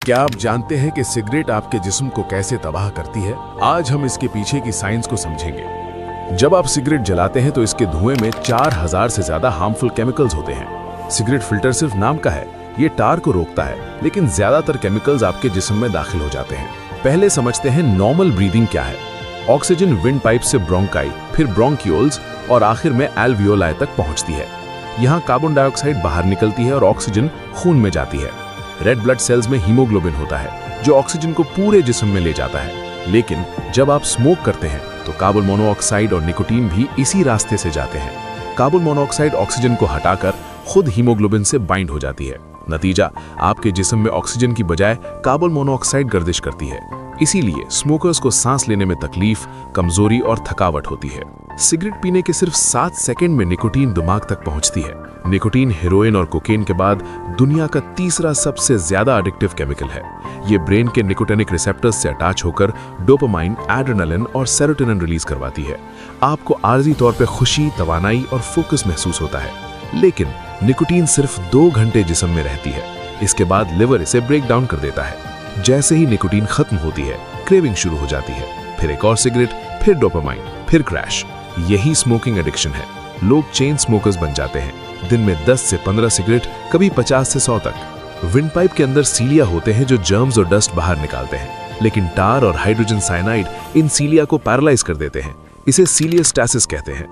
क्या आप जानते हैं कि सिगरेट आपके जिस्म को कैसे तबाह करती है? आज हम इसके पीछे की साइंस को समझेंगे। जब आप सिगरेट जलाते हैं तो इसके धुएं में 4000 से ज्यादा हार्मफुल केमिकल्स होते हैं। सिगरेट फिल्टर सिर्फ नाम का है, ये टार को रोकता है, लेकिन ज्यादातर केमिकल्स आपके जिस्म में दाखिल हो जाते हैं। पहले समझते हैं नॉर्मल ब्रीदिंग क्या है। ऑक्सीजन विंड पाइप से ब्रोंकाई, फिर ब्रोंक्यूल्स और आखिर में एल्वियोलाई तक पहुंचती है। यहाँ कार्बन डाइऑक्साइड बाहर निकलती है और ऑक्सीजन खून में जाती है। रेड ब्लड सेल्स में हीमोग्लोबिन होता है जो ऑक्सीजन को पूरे जिस्म में ले जाता है। लेकिन जब आप स्मोक करते हैं तो कार्बन मोनोऑक्साइड और निकोटीन भी इसी रास्ते से जाते हैं। कार्बन मोनोऑक्साइड ऑक्सीजन को हटाकर खुद हीमोग्लोबिन से बाइंड हो जाती है। नतीजा, आपके जिस्म में ऑक्सीजन की बजाय कार्बन मोनोऑक्साइड गर्दिश करती है। इसीलिए स्मोकर्स को सांस लेने में तकलीफ, कमजोरी और थकावट होती है। सिगरेट पीने के सिर्फ 7 सेकंड में निकोटीन दिमाग तक पहुंचती है। निकोटीन हेरोइन और कोकेन के बाद दुनिया का तीसरा सबसे ज्यादा एडिक्टिव केमिकल है। ये ब्रेन के निकोटिनिक रिसेप्टर्स से अटैच होकर डोपामाइन, एड्रेनालिन और सेरोटोनिन रिलीज करवाती है। आपको आर्जी तौर पर खुशी, तवानाई और फोकस महसूस होता है। लेकिन निकोटीन सिर्फ 2 घंटे जिस्म में रहती है। इसके बाद लिवर इसे ब्रेक डाउन कर देता है। जैसे ही निकोटीन खत्म होती है, क्रेविंग शुरू हो जाती है। फिर एक और सिगरेट, फिर डोपामाइन, फिर क्रैश। यही स्मोकिंग एडिक्शन है। लोग चेन स्मोकर्स बन जाते हैं। दिन में 10 से 15 सिगरेट, कभी 50 से 100 तक। विंड पाइप के अंदर सीलिया होते हैं जो जर्म्स और डस्ट बाहर निकालते हैं, लेकिन टार और हाइड्रोजन साइनाइड इन सीलिया को पैरालाइज कर देते हैं। इसे सीलियोस्टैसिस कहते हैं।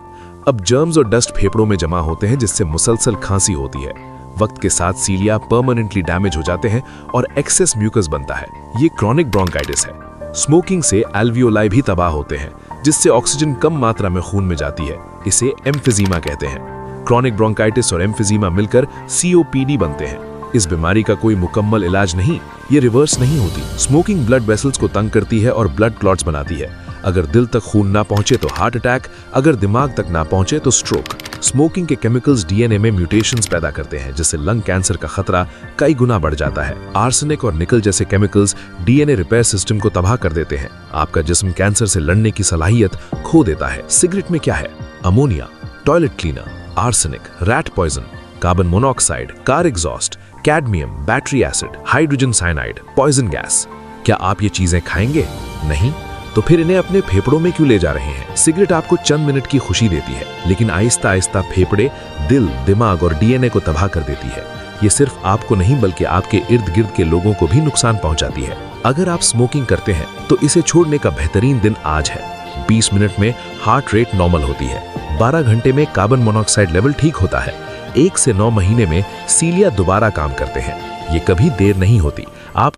अब जर्म्स और डस्ट फेफड़ों में जमा होते हैं, जिससे मुसलसल खांसी होती है। वक्त के साथ सीलिया परमानेंटली डैमेज हो जाते हैं और एक्सेस म्यूकस बनता है। ये क्रॉनिक ब्रोंकाइटिस है। स्मोकिंग से एल्वियोलाई भी तबाह होते हैं, जिससे ऑक्सीजन कम मात्रा में खून में जाती है। इसे एम्फिजीमा कहते हैं। क्रॉनिक ब्रोंकाइटिस और एम्फिजीमा मिलकर सीओपीडी बनते हैं। इस बीमारी का कोई मुकम्मल इलाज नहीं, ये रिवर्स नहीं होती। स्मोकिंग ब्लड वेसल्स को तंग करती है और ब्लड क्लॉट्स बनाती है। अगर दिल तक खून ना पहुंचे तो हार्ट अटैक, अगर दिमाग तक ना पहुंचे तो स्ट्रोक। स्मोकिंग के केमिकल्स डीएनए में म्यूटेशंस पैदा करते हैं, जिससे लंग कैंसर का खतरा कई गुना बढ़ जाता है। आर्सेनिक और निकल जैसे केमिकल्स डीएनए रिपेयर सिस्टम को तबाह कर देते हैं। आपका जिस्म कैंसर से लड़ने की सलाहियत खो देता है। सिगरेट में क्या है? Ammonia, toilet cleaner, arsenic, rat poison, carbon monoxide, car exhaust, cadmium, battery acid, hydrogen cyanide, poison gas. क्या आप ये चीजें खाएंगे? नहीं। तो फिर इन्हें अपने फेफड़ों में क्यों ले जा रहे हैं? सिगरेट आपको चंद मिनट की खुशी देती है, लेकिन आहिस्ता आहिस्ता फेफड़े, दिल, दिमाग और डीएनए को तबाह कर देती है। ये सिर्फ आपको नहीं बल्कि आपके इर्द गिर्द के लोगों को भी नुकसान पहुंचाती है। अगर आप स्मोकिंग करते हैं तो इसे छोड़ने का बेहतरीन दिन आज है। 20 मिनट में हार्ट रेट नॉर्मल होती है। 12 घंटे में कार्बन मोनोऑक्साइड लेवल ठीक होता है। 1 से 9 महीने में सीलिया दोबारा काम करते हैं। ये कभी देर नहीं होती। आप